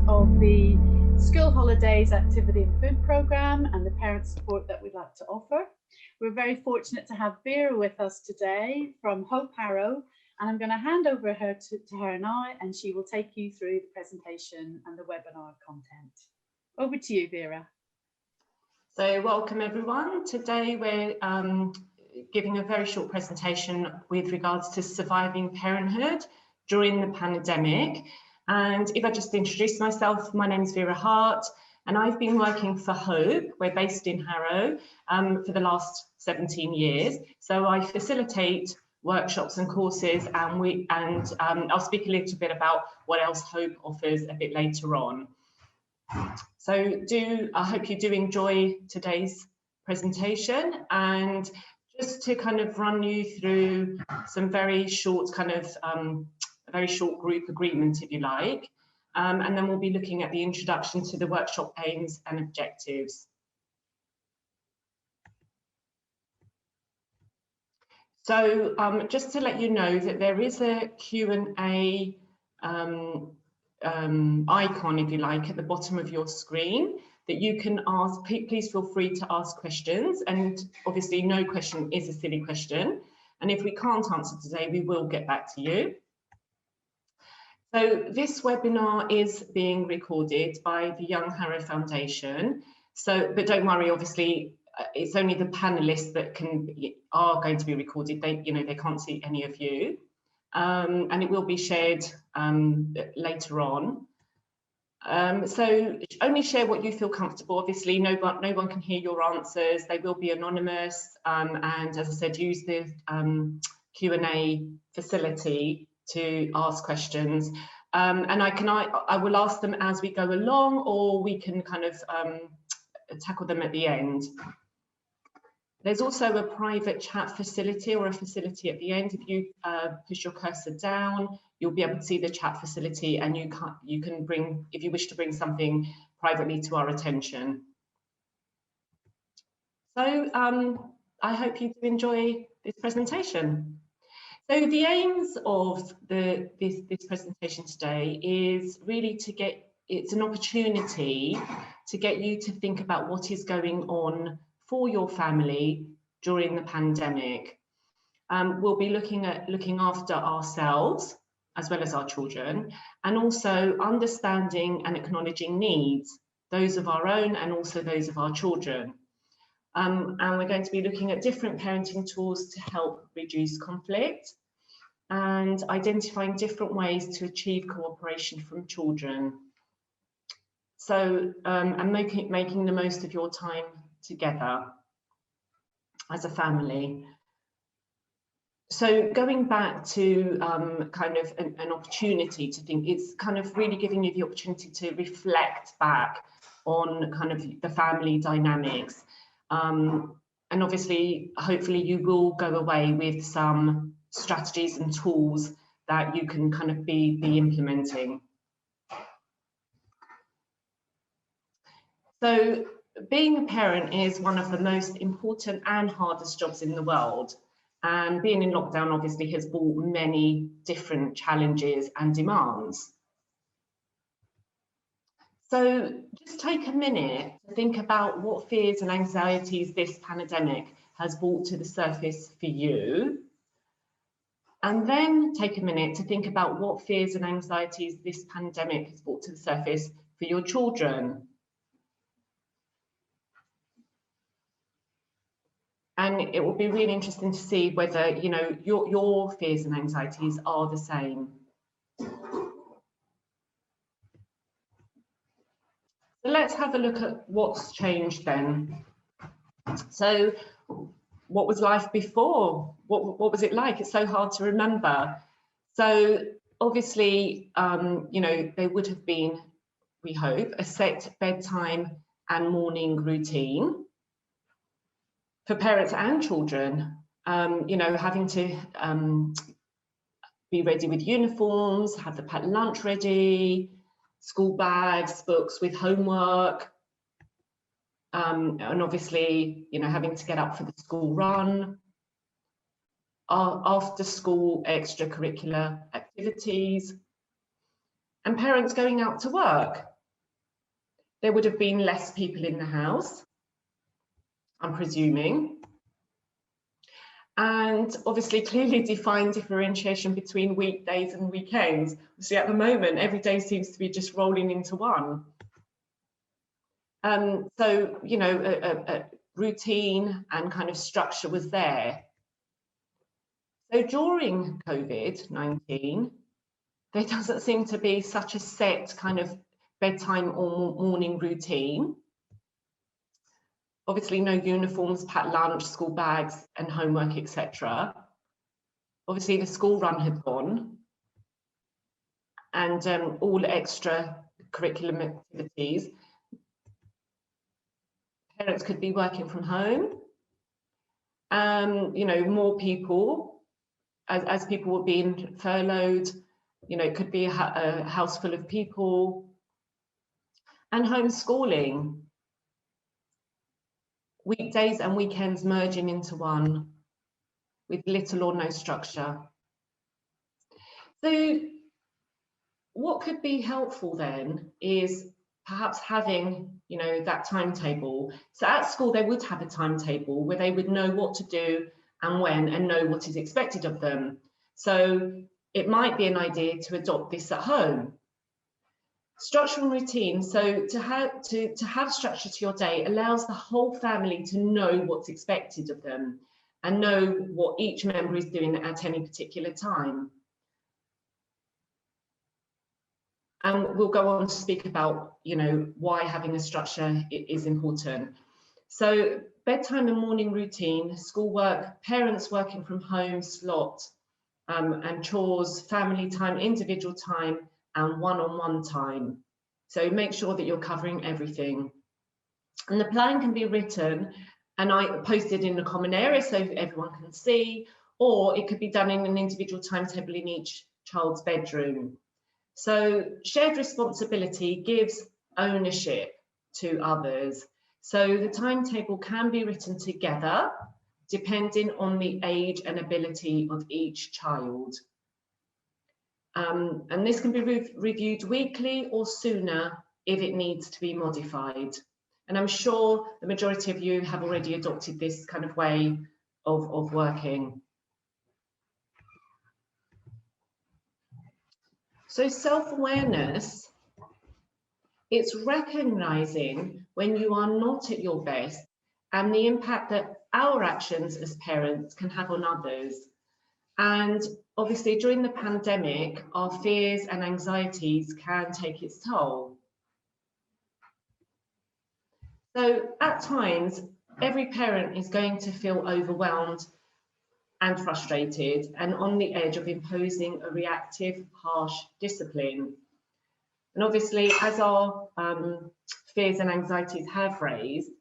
of the School Holidays Activity and Food Programme and the parent support that we'd like to offer. We're very fortunate to have Vera with us today from Hope Harrow, and I'm going to hand over to her now, and she will take you through the presentation and the webinar content. Over to you, Vera. So welcome everyone. Today we're giving a very short presentation with regards to surviving parenthood during the pandemic. And if I just introduce myself, my name is Vera Hart, and I've been working for Hope. We're based in Harrow for the last 17 years. So I facilitate workshops and courses, and I'll speak a little bit about what else Hope offers a bit later on. So I hope you do enjoy today's presentation, and just to kind of run you through some very short a very short group agreement, if you like, and then we'll be looking at the introduction to the workshop aims and objectives. So just to let you know that there is a Q&A icon, if you like, at the bottom of your screen that you can ask. Please feel free to ask questions, and obviously no question is a silly question, and if we can't answer today, we will get back to you. So this webinar is being recorded by the Young Harrow Foundation. So, but don't worry, obviously it's only the panelists that are going to be recorded. They can't see any of you, and it will be shared later on. So only share what you feel comfortable. Obviously, no one can hear your answers. They will be anonymous, and as I said, use the Q&A facility to ask questions, and I will ask them as we go along, or we can kind of tackle them at the end. There's also a private chat facility, or a facility at the end. If you push your cursor down, you'll be able to see the chat facility, and you can bring, if you wish to bring something privately to our attention. So I hope you do enjoy this presentation. So the aims of this presentation today is really it's an opportunity to get you to think about what is going on for your family during the pandemic. We'll be looking at looking after ourselves as well as our children, and also understanding and acknowledging needs, those of our own and also those of our children. And we're going to be looking at different parenting tools to help reduce conflict and identifying different ways to achieve cooperation from children. So, and making the most of your time together as a family. So going back to kind of an opportunity to think, it's kind of really giving you the opportunity to reflect back on kind of the family dynamics. And obviously, hopefully you will go away with some strategies and tools that you can kind of be implementing. So being a parent is one of the most important and hardest jobs in the world. And being in lockdown obviously has brought many different challenges and demands. So just take a minute to think about what fears and anxieties this pandemic has brought to the surface for you. And then take a minute to think about what fears and anxieties this pandemic has brought to the surface for your children. And it will be really interesting to see whether, you know, your fears and anxieties are the same. So let's have a look at what's changed then. So what was life before? What was it like? It's so hard to remember. So obviously, you know, there would have been, we hope, a set bedtime and morning routine for parents and children. You know, having to be ready with uniforms, have the packed lunch ready, school bags, books with homework, and obviously, you know, having to get up for the school run, after school extracurricular activities, and parents going out to work. There would have been less people in the house, I'm presuming. And obviously clearly defined differentiation between weekdays and weekends. See, at the moment, every day seems to be just rolling into one. So, you know, a routine and kind of structure was there. So during COVID-19, there doesn't seem to be such a set kind of bedtime or morning routine. Obviously no uniforms, packed lunch, school bags and homework, etc. Obviously the school run had gone, and all extra curriculum activities. Parents could be working from home. You know, more people, as people were being furloughed, you know, it could be a house full of people. And homeschooling, weekdays and weekends merging into one with little or no structure. So what could be helpful then is perhaps having, you know, that timetable. So at school, they would have a timetable where they would know what to do and when, and know what is expected of them. So it might be an idea to adopt this at home. Structure and routine. So to have structure to your day allows the whole family to know what's expected of them and know what each member is doing at any particular time. And we'll go on to speak about, you know, why having a structure is important. So bedtime and morning routine, schoolwork, parents working from home slot, and chores, family time, individual time, and one-on-one time. So make sure that you're covering everything. And the plan can be written and I posted in a common area so everyone can see, or it could be done in an individual timetable in each child's bedroom. So shared responsibility gives ownership to others. So the timetable can be written together depending on the age and ability of each child. And this can be reviewed weekly or sooner if it needs to be modified. And I'm sure the majority of you have already adopted this kind of way of working. So self-awareness, it's recognizing when you are not at your best and the impact that our actions as parents can have on others. And obviously during the pandemic, our fears and anxieties can take its toll. So at times, every parent is going to feel overwhelmed and frustrated and on the edge of imposing a reactive, harsh discipline. And obviously, as our fears and anxieties have raised,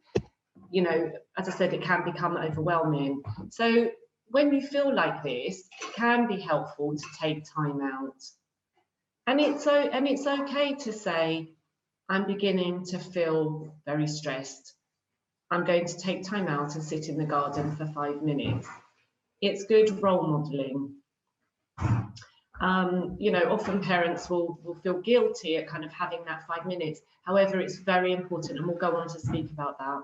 you know, as I said, it can become overwhelming. So when you feel like this, it can be helpful to take time out. And it's okay to say, I'm beginning to feel very stressed. I'm going to take time out and sit in the garden for 5 minutes. It's good role modeling. You know, often parents will feel guilty at kind of having that 5 minutes. However, it's very important, and we'll go on to speak about that.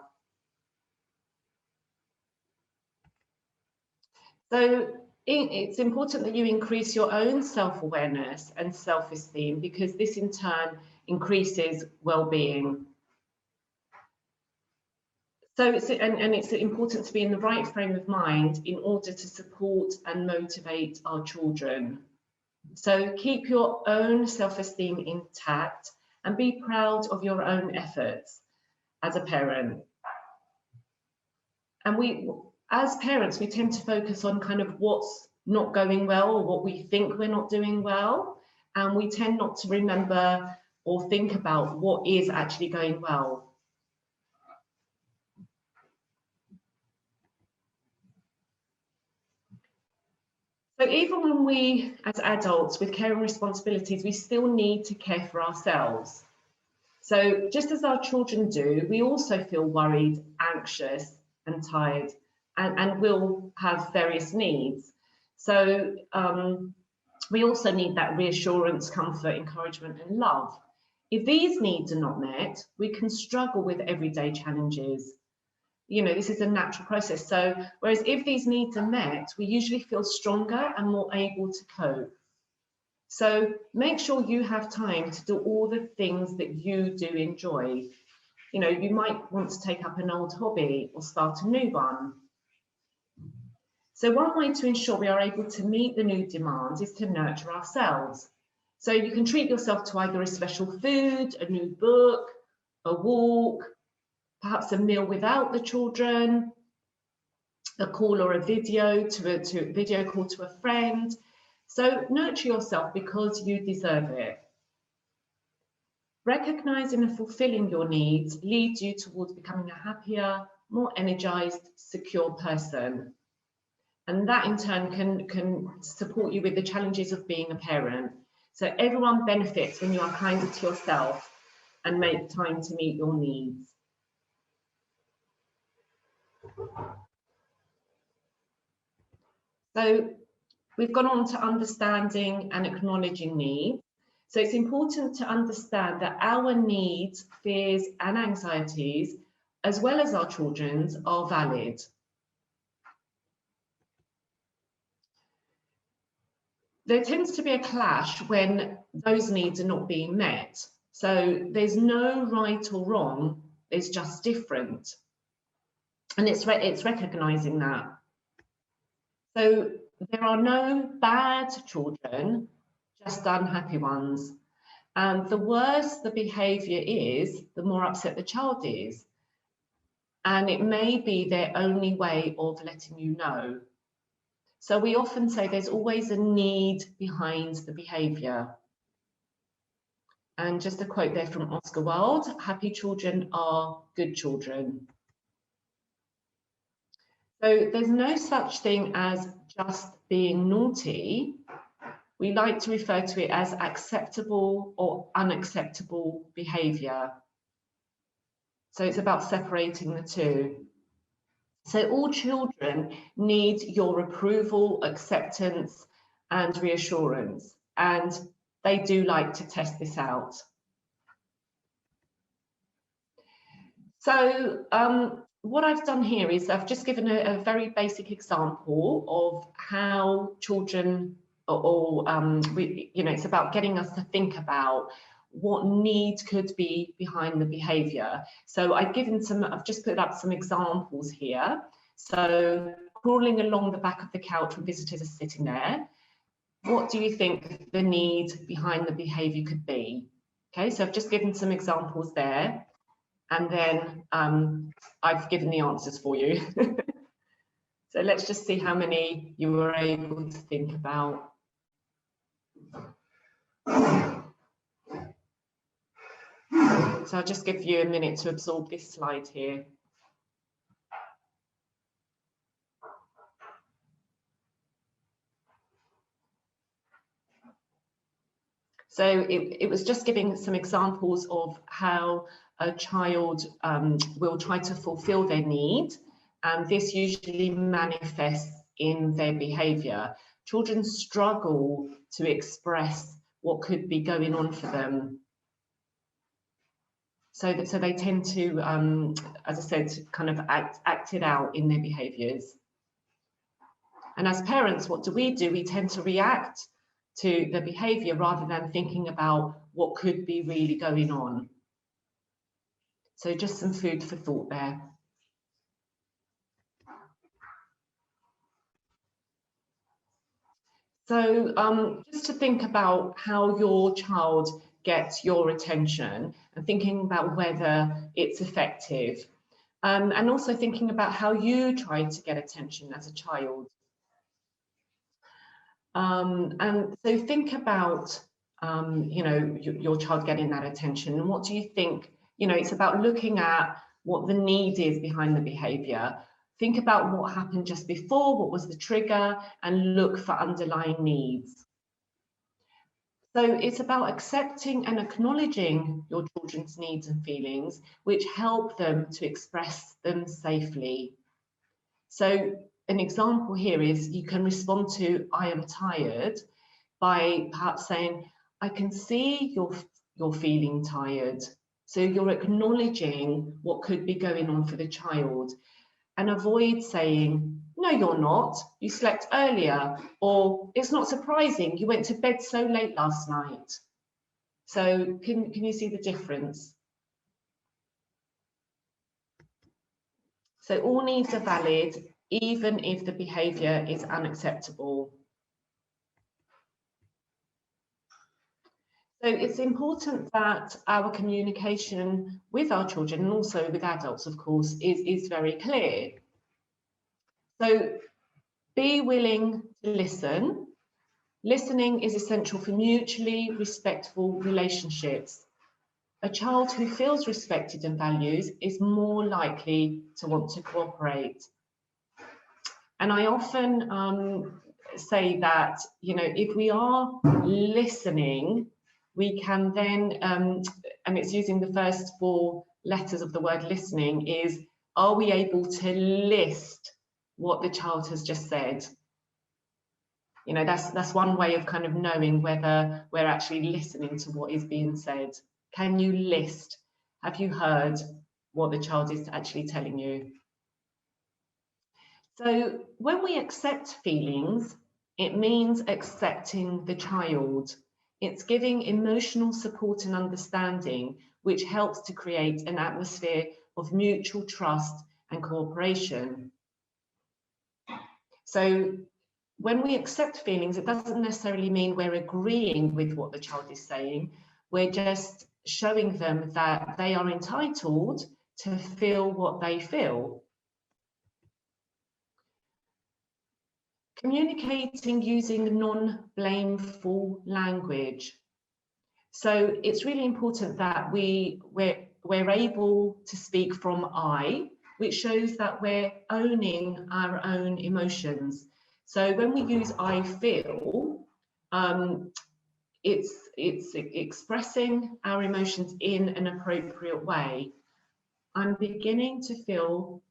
So it's important that you increase your own self-awareness and self-esteem, because this in turn increases well-being. So it's important to be in the right frame of mind in order to support and motivate our children. So keep your own self-esteem intact and be proud of your own efforts as a parent. And as parents, we tend to focus on kind of what's not going well or what we think we're not doing well. And we tend not to remember or think about what is actually going well. So even when we, as adults with caring responsibilities, we still need to care for ourselves. So just as our children do, we also feel worried, anxious and tired, and will have various needs. So we also need that reassurance, comfort, encouragement and love. If these needs are not met, we can struggle with everyday challenges. You know, this is a natural process. So whereas if these needs are met, we usually feel stronger and more able to cope. So make sure you have time to do all the things that you do enjoy. You know, you might want to take up an old hobby or start a new one. So one way to ensure we are able to meet the new demands is to nurture ourselves. So you can treat yourself to either a special food, a new book, a walk, perhaps a meal without the children, a call or a video to video call to a friend. So nurture yourself because you deserve it. Recognizing and fulfilling your needs leads you towards becoming a happier, more energized, secure person. And that in turn can support you with the challenges of being a parent. So everyone benefits when you are kinder to yourself and make time to meet your needs. So we've gone on to understanding and acknowledging needs. So it's important to understand that our needs, fears, and anxieties, as well as our children's, are valid. There tends to be a clash when those needs are not being met. So there's no right or wrong, there's just different. And it's recognizing that. So there are no bad children, just unhappy ones. And the worse the behavior is, the more upset the child is. And it may be their only way of letting you know. So we often say there's always a need behind the behavior. And just a quote there from Oscar Wilde, happy children are good children. So there's no such thing as just being naughty. We like to refer to it as acceptable or unacceptable behavior. So it's about separating the two. So all children need your approval, acceptance, and reassurance. And they do like to test this out. So what I've done here is I've just given a very basic example of how children, it's about getting us to think about what need could be behind the behaviour. So I've just put up some examples here. So crawling along the back of the couch when visitors are sitting there. What do you think the need behind the behaviour could be? Okay, so I've just given some examples there. And then I've given the answers for you. So let's just see how many you were able to think about. So I'll just give you a minute to absorb this slide here. So it was just giving some examples of how a child will try to fulfill their need, and this usually manifests in their behaviour. Children struggle to express what could be going on for them. So they tend to, as I said, to kind of act it out in their behaviours. And as parents, what do? We tend to react to the behaviour rather than thinking about what could be really going on. So just some food for thought there. So just to think about how your child gets your attention and thinking about whether it's effective. And also thinking about how you try to get attention as a child. And so think about, your child getting that attention. And what do you think? It's about looking at what the need is behind the behaviour. Think about what happened just before, what was the trigger, and look for underlying needs. So it's about accepting and acknowledging your children's needs and feelings, which help them to express them safely. So an example here is you can respond to "I am tired" by perhaps saying, "I can see you're feeling tired. So you're acknowledging what could be going on for the child, and avoid saying, no, you're not, you slept earlier, or it's not surprising, you went to bed so late last night. So can you see the difference? So all needs are valid, even if the behaviour is unacceptable. So it's important that our communication with our children, and also with adults, of course, is very clear. So be willing to listen. Listening is essential for mutually respectful relationships. A child who feels respected and valued is more likely to want to cooperate. And I often say that, you know, if we are listening, we can then, and it's using the first 4 letters of the word listening, is, are we able to list what the child has just said? You know, that's one way of kind of knowing whether we're actually listening to what is being said. Can you list? Have you heard what the child is actually telling you? So when we accept feelings, it means accepting the child. It's giving emotional support and understanding, which helps to create an atmosphere of mutual trust and cooperation. So when we accept feelings, it doesn't necessarily mean we're agreeing with what the child is saying. We're just showing them that they are entitled to feel what they feel. Communicating using non-blameful language. So it's really important that we're able to speak from I, which shows that we're owning our own emotions. So when we use I feel, it's expressing our emotions in an appropriate way. I'm beginning to feel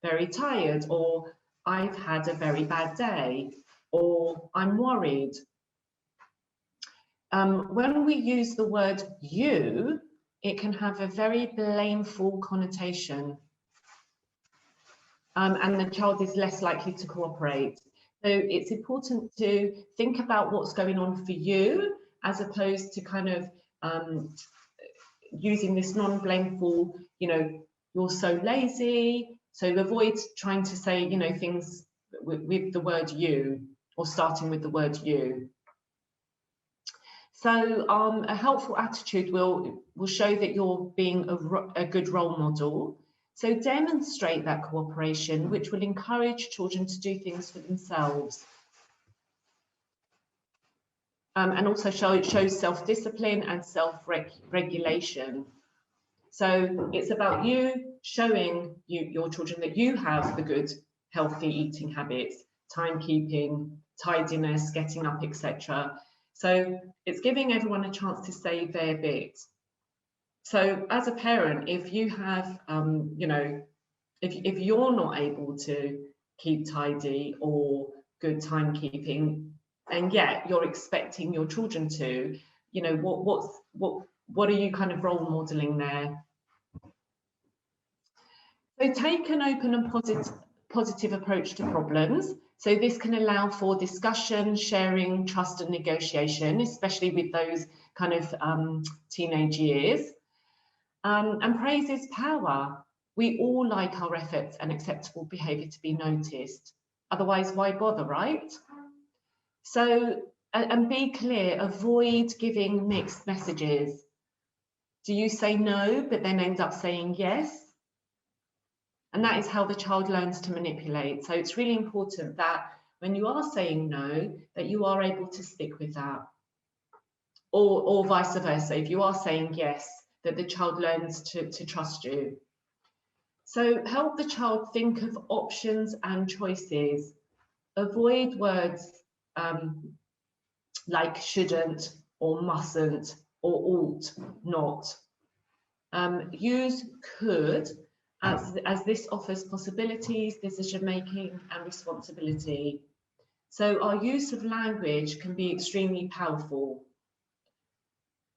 very tired, or I've had a very bad day, or I'm worried. When we use the word you, it can have a very blameful connotation, and the child is less likely to cooperate. So it's important to think about what's going on for you, as opposed to kind of using this non-blameful, you know, you're so lazy. So avoid trying to say, you know, things with the word you, or starting with the word you. So a helpful attitude will show that you're being a good role model. So demonstrate that cooperation, which will encourage children to do things for themselves. And also shows self-discipline and self-regulation. So it's about you showing your children that you have the good, healthy eating habits, timekeeping, tidiness, getting up, etc. So it's giving everyone a chance to say their bit. So as a parent, if you have, you know, if you're not able to keep tidy or good timekeeping, and yet you're expecting your children to, you know, what are you kind of role modeling there? So take an open and positive approach to problems. So this can allow for discussion, sharing, trust and negotiation, especially with those kind of teenage years. And praise is power. We all like our efforts and acceptable behaviour to be noticed. Otherwise, why bother, right? So, and be clear, avoid giving mixed messages. Do you say no, but then end up saying yes? And that is how the child learns to manipulate. So it's really important that when you are saying no, that you are able to stick with that. Or vice versa, if you are saying yes, that the child learns to trust you. So help the child think of options and choices. Avoid words like shouldn't or mustn't or ought not. Use could, as this offers possibilities, decision making and responsibility. So our use of language can be extremely powerful.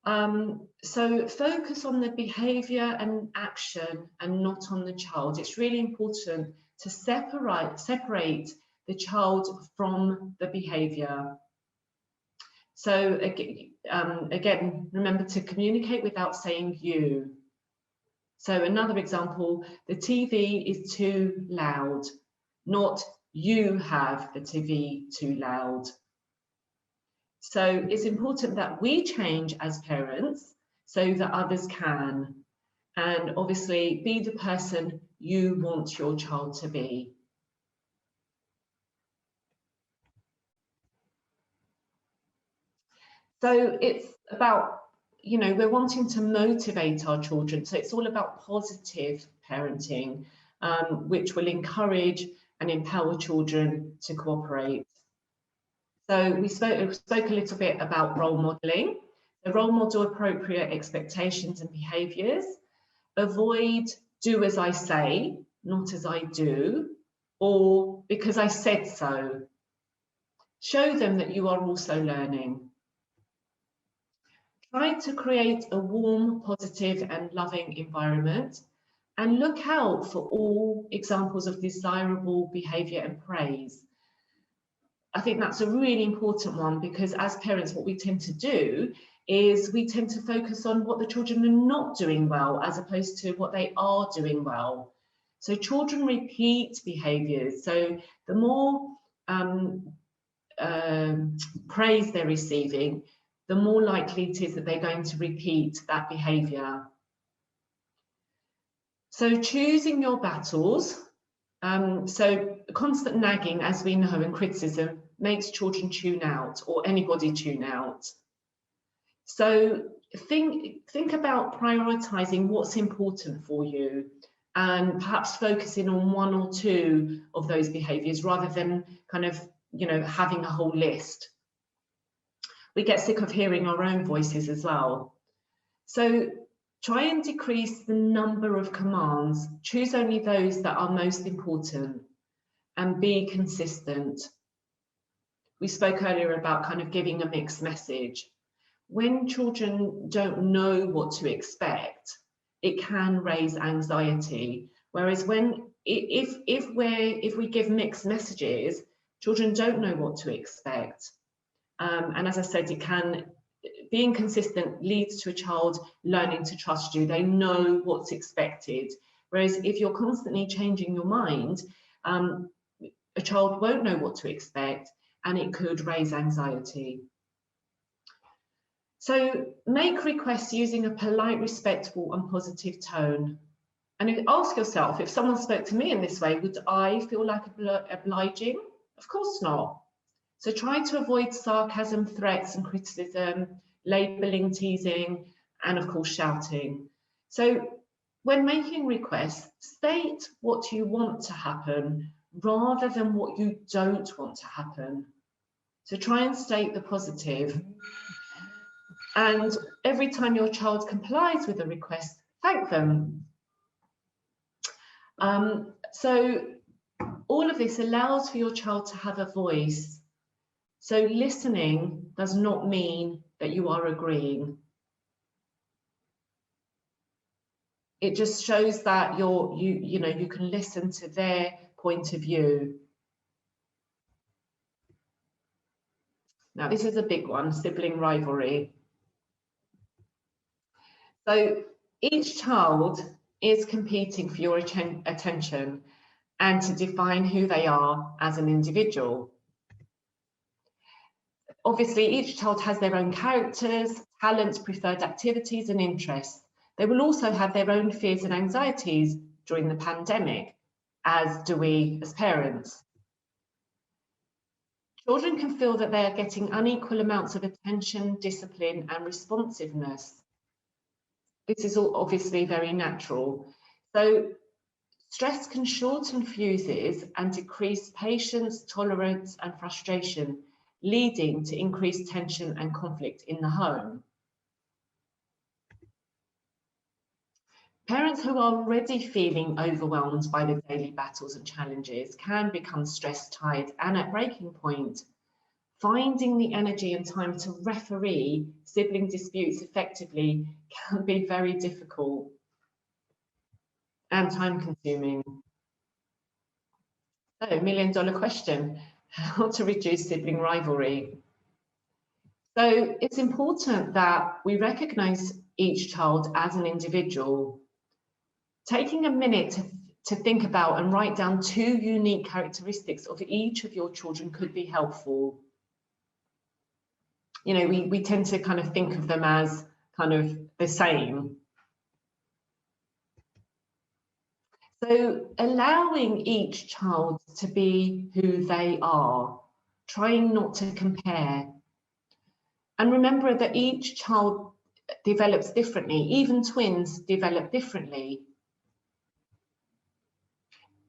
So focus on the behaviour and action and not on the child. It's really important to separate the child from the behaviour. So again, remember to communicate without saying you. So another example, the TV is too loud, not you have the TV too loud. So it's important that we change as parents so that others can. And obviously be the person you want your child to be. So it's about, you know, we're wanting to motivate our children. So it's all about positive parenting, which will encourage and empower children to cooperate. So we spoke a little bit about role modelling. So role model appropriate expectations and behaviours. Avoid do as I say, not as I do, or because I said so. Show them that you are also learning. Try to create a warm, positive and loving environment, and look out for all examples of desirable behaviour and praise. I think that's a really important one, because as parents, what we tend to do is we tend to focus on what the children are not doing well as opposed to what they are doing well. So children repeat behaviours. So the more praise they're receiving, the more likely it is that they're going to repeat that behaviour. So choosing your battles. So constant nagging, as we know, and criticism makes children tune out, or anybody tune out. So think about prioritising what's important for you, and perhaps focusing on one or two of those behaviours rather than kind of, you know, having a whole list. We get sick of hearing our own voices as well. So try and decrease the number of commands. Choose only those that are most important and be consistent. We spoke earlier about kind of giving a mixed message. When children don't know what to expect, it can raise anxiety. Whereas if we give mixed messages, children don't know what to expect. And as I said, being consistent leads to a child learning to trust you. They know what's expected. Whereas if you're constantly changing your mind, a child won't know what to expect, and it could raise anxiety. So make requests using a polite, respectful and positive tone. And ask yourself, if someone spoke to me in this way, would I feel like obliging? Of course not. So try to avoid sarcasm, threats and criticism, labelling, teasing, and of course shouting. So when making requests, state what you want to happen rather than what you don't want to happen. So try and state the positive. And every time your child complies with a request, thank them. So all of this allows for your child to have a voice. So listening does not mean that you are agreeing. It just shows that you can listen to their point of view. Now, this is a big one, sibling rivalry. So each child is competing for your attention and to define who they are as an individual. Obviously, each child has their own characters, talents, preferred activities and interests. They will also have their own fears and anxieties during the pandemic, as do we as parents. Children can feel that they are getting unequal amounts of attention, discipline and responsiveness. This is all obviously very natural. So stress can shorten fuses and decrease patience, tolerance and frustration, leading to increased tension and conflict in the home. Parents who are already feeling overwhelmed by the daily battles and challenges can become stressed, tired and at breaking point. finding the energy and time to referee sibling disputes effectively can be very difficult and time consuming. So, million-dollar question, how to reduce sibling rivalry? So it's important that we recognize each child as an individual. Taking a minute to think about and write down 2 unique characteristics of each of your children could be helpful. You know, we tend to kind of think of them as kind of the same. So allowing each child to be who they are, trying not to compare. And remember that each child develops differently, even twins develop differently.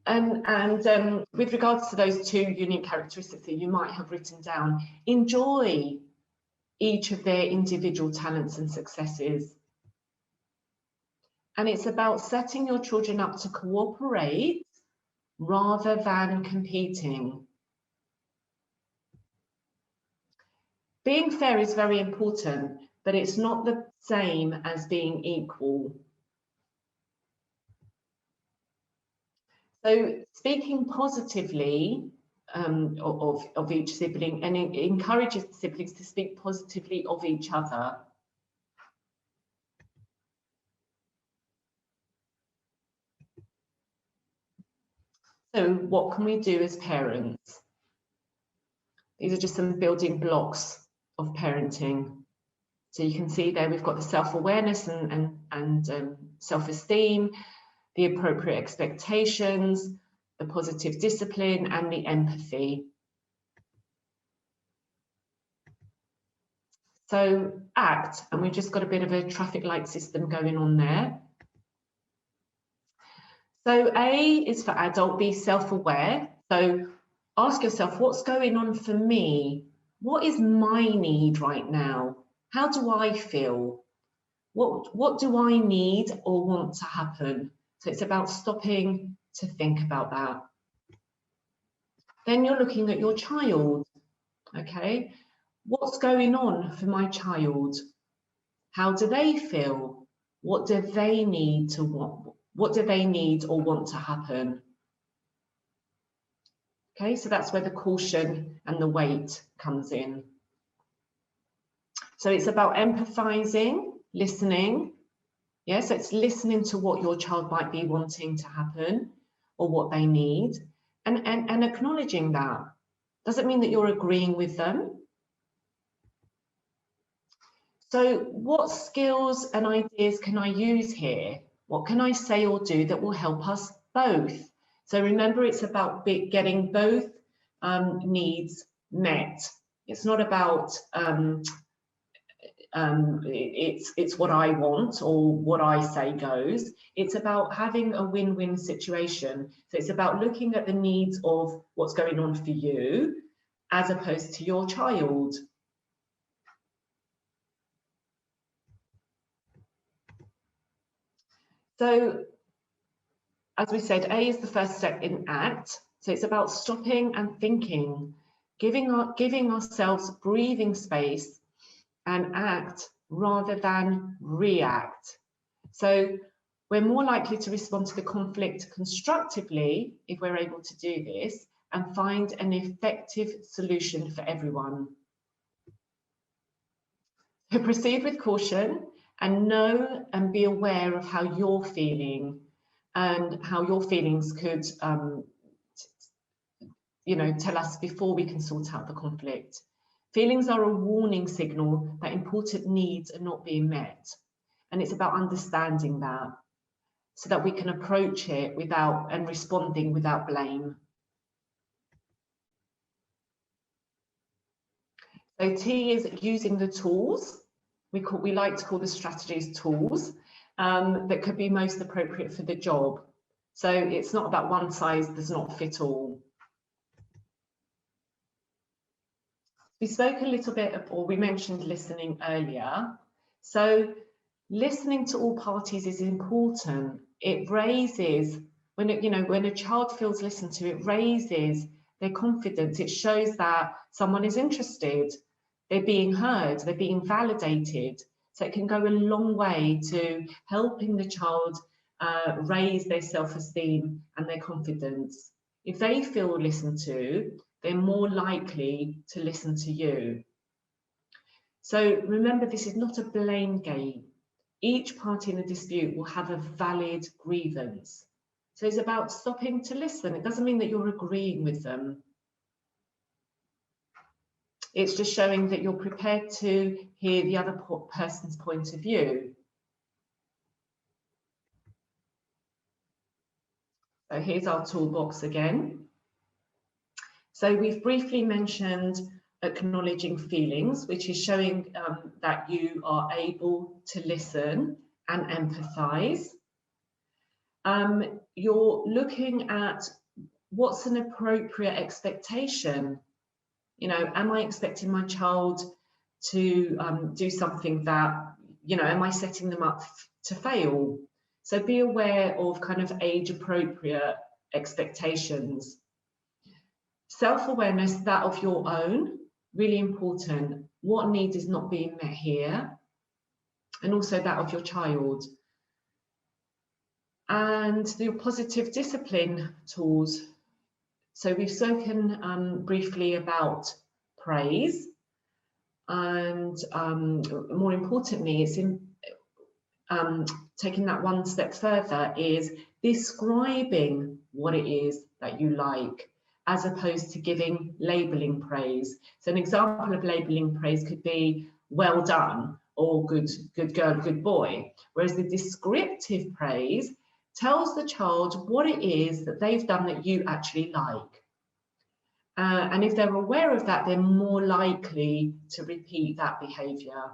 And with regards to those 2 unique characteristics that you might have written down, enjoy each of their individual talents and successes. And it's about setting your children up to cooperate rather than competing. Being fair is very important, but it's not the same as being equal. So speaking positively of each sibling, and it encourages the siblings to speak positively of each other. So what can we do as parents? These are just some building blocks of parenting. So you can see there we've got the self-awareness and self-esteem, the appropriate expectations, the positive discipline, and the empathy. So act, and we've just got a bit of a traffic light system going on there. So A is for adult, be self-aware. So ask yourself, what's going on for me? What is my need right now? How do I feel? What do I need or want to happen? So it's about stopping to think about that. Then you're looking at your child, okay? What's going on for my child? How do they feel? What do they need to want? What do they need or want to happen? Okay, so that's where the caution and the weight comes in. So it's about empathizing, listening. Yeah, so it's listening to what your child might be wanting to happen or what they need, and acknowledging that. Doesn't mean that you're agreeing with them. So what skills and ideas can I use here? What can I say or do that will help us both? So remember, it's about getting both needs met. It's not about it's what I want or what I say goes. It's about having a win-win situation. So it's about looking at the needs of what's going on for you as opposed to your child. So as we said, A is the first step in ACT. So it's about stopping and thinking, giving ourselves breathing space and act rather than react. So we're more likely to respond to the conflict constructively if we're able to do this and find an effective solution for everyone. So proceed with caution and know and be aware of how you're feeling and how your feelings could tell us before we can sort out the conflict. Feelings are a warning signal that important needs are not being met. And it's about understanding that so that we can approach it and responding without blame. So T is using the tools. We like to call the strategies tools that could be most appropriate for the job. So it's not about one size does not fit all. We spoke a little bit or we mentioned listening earlier. So listening to all parties is important. It raises, when a child feels listened to, it raises their confidence. It shows that someone is interested, they're being heard, they're being validated. So it can go a long way to helping the child raise their self-esteem and their confidence. If they feel listened to, they're more likely to listen to you. So remember, this is not a blame game. Each party in a dispute will have a valid grievance. So it's about stopping to listen. It doesn't mean that you're agreeing with them. It's just showing that you're prepared to hear the other person's point of view. So here's our toolbox again. So we've briefly mentioned acknowledging feelings, which is showing that you are able to listen and empathise. You're looking at what's an appropriate expectation. You know, am I expecting my child to do something that, you know, am I setting them up to fail? So be aware of kind of age appropriate expectations. Self-awareness, that of your own, really important. What need is not being met here? And also that of your child. And the positive discipline tools. So we've spoken briefly about praise, and more importantly, it's in taking that one step further is describing what it is that you like, as opposed to giving labeling praise. So an example of labeling praise could be well done or good girl, good boy, whereas the descriptive praise tells the child what it is that they've done that you actually like. And if they're aware of that, they're more likely to repeat that behaviour.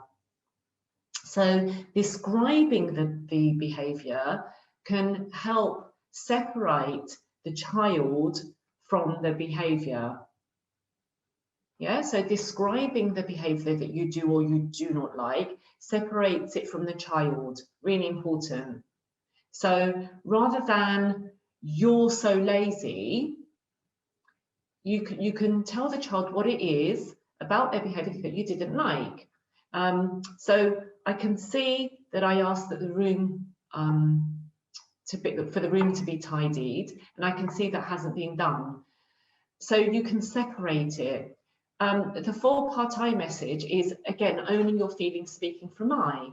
So describing the behaviour can help separate the child from the behaviour. Yeah, so describing the behaviour that you do or you do not like separates it from the child. Really important. So rather than you're so lazy, you can tell the child what it is about their behaviour that you didn't like. So I can see that I asked that the room for the room to be tidied, and I can see that hasn't been done. So you can separate it. The 4-part I message is, again, owning your feelings, speaking from I.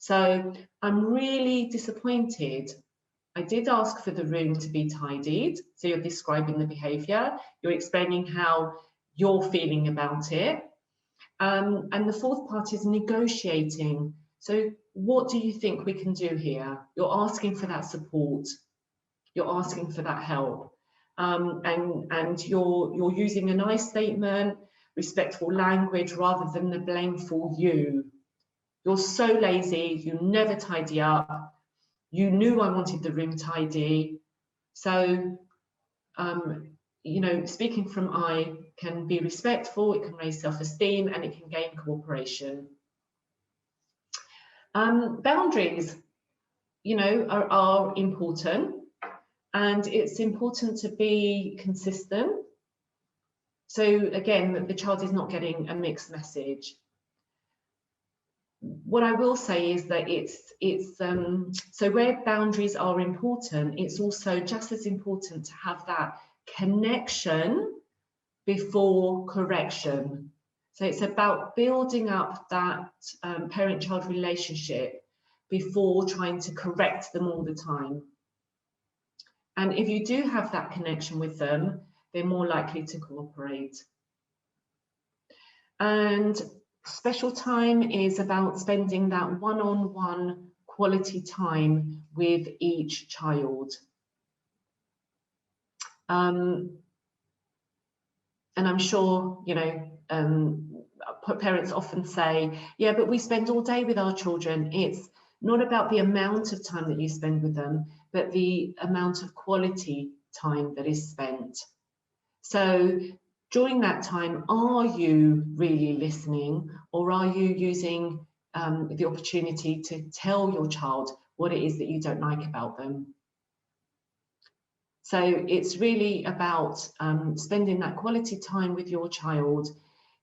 So I'm really disappointed. I did ask for the room to be tidied. So you're describing the behaviour, you're explaining how you're feeling about it. And the 4th part is negotiating. So what do you think we can do here? You're asking for that support. You're asking for that help. And you're using an I statement, respectful language, rather than the blameful you. You're so lazy, you never tidy up. You knew I wanted the room tidy. So, you know, speaking from I can be respectful, it can raise self-esteem, and it can gain cooperation. Boundaries, you know, are important, and it's important to be consistent. So again, the child is not getting a mixed message. What I will say is that so where boundaries are important, it's also just as important to have that connection before correction. So it's about building up that parent-child relationship before trying to correct them all the time. And if you do have that connection with them, they're more likely to cooperate. And special time is about spending that one-on-one quality time with each child. And I'm sure, you know, parents often say, yeah, but we spend all day with our children. It's not about the amount of time that you spend with them, but the amount of quality time that is spent. So during that time, are you really listening, or are you using the opportunity to tell your child what it is that you don't like about them? So it's really about spending that quality time with your child,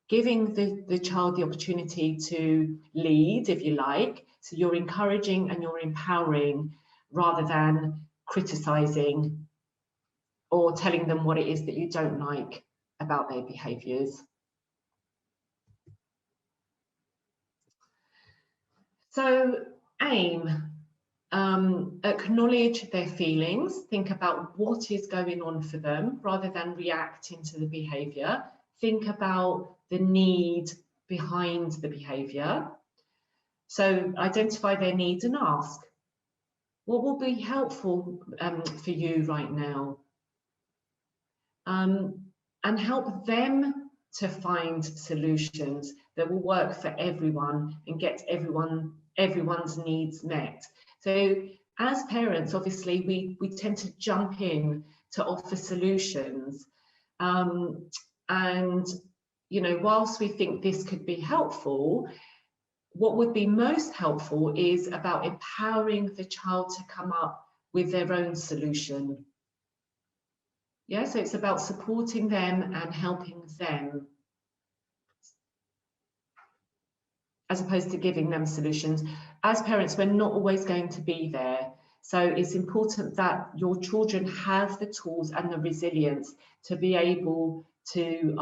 giving the child the opportunity to lead, if you like. So you're encouraging and you're empowering rather than criticizing or telling them what it is that you don't like about their behaviours. So aim, acknowledge their feelings, think about what is going on for them rather than reacting to the behaviour. Think about the need behind the behaviour. So identify their needs and ask, what will be helpful for you right now? And help them to find solutions that will work for everyone and get everyone's needs met. So as parents, obviously, we tend to jump in to offer solutions. And, you know, whilst we think this could be helpful, what would be most helpful is about empowering the child to come up with their own solution. Yeah, so it's about supporting them and helping them, as opposed to giving them solutions. As parents, we're not always going to be there. So it's important that your children have the tools and the resilience to be able to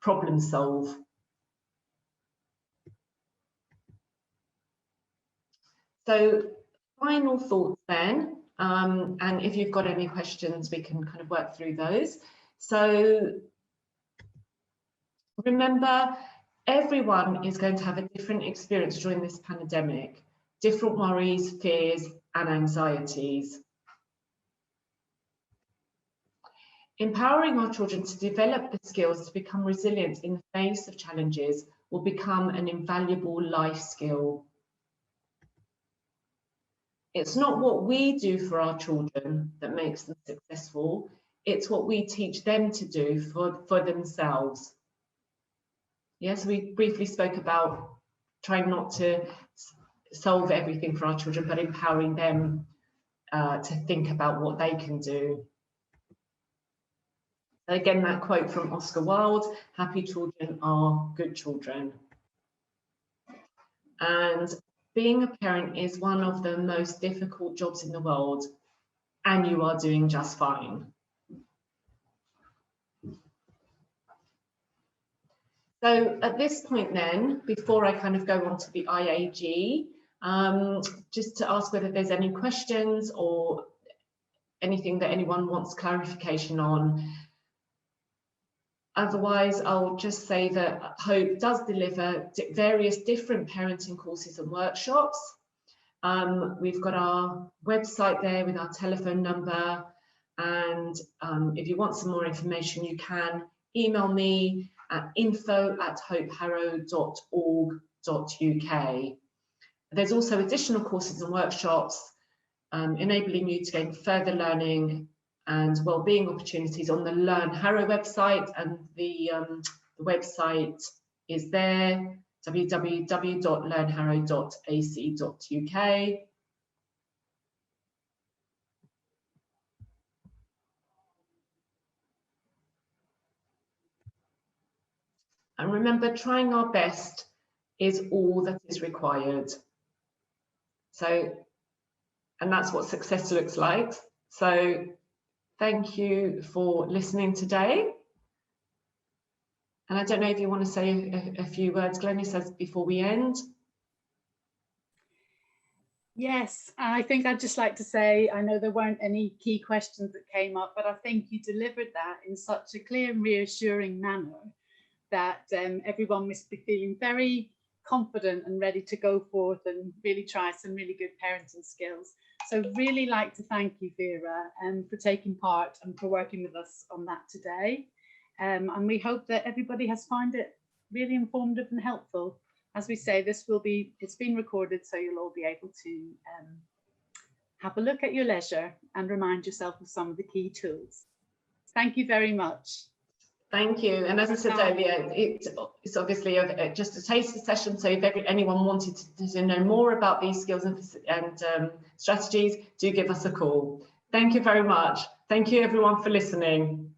problem solve. So final thoughts then, and if you've got any questions, we can kind of work through those. So remember, everyone is going to have a different experience during this pandemic, different worries, fears, and anxieties. Empowering our children to develop the skills to become resilient in the face of challenges will become an invaluable life skill. It's not what we do for our children that makes them successful, it's what we teach them to do for themselves. Yes, we briefly spoke about trying not to solve everything for our children, but empowering them to think about what they can do. Again, that quote from Oscar Wilde, happy children are good children. And being a parent is one of the most difficult jobs in the world, and you are doing just fine. So at this point then, before I kind of go on to the IAG, just to ask whether there's any questions or anything that anyone wants clarification on. Otherwise, I'll just say that Hope does deliver various different parenting courses and workshops. We've got our website there with our telephone number, and if you want some more information, you can email me at info@hopeharrow.org.uk. There's also additional courses and workshops enabling you to gain further learning and wellbeing opportunities on the Learn Harrow website, and the website is there, www.learnharrow.ac.uk. And remember, trying our best is all that is required. So, and that's what success looks like. So thank you for listening today. And I don't know if you want to say a few words, Glenys, before we end. Yes, I think I'd just like to say, I know there weren't any key questions that came up, but I think you delivered that in such a clear and reassuring manner that everyone must be feeling very confident and ready to go forth and really try some really good parenting skills. So really like to thank you, Vera, for taking part and for working with us on that today. And we hope that everybody has found it really informative and helpful. As we say, it's been recorded, so you'll all be able to have a look at your leisure and remind yourself of some of the key tools. Thank you very much. Thank you. And as I said earlier, it's obviously just a taster session. So if anyone wanted to know more about these skills and strategies, do give us a call. Thank you very much. Thank you everyone for listening.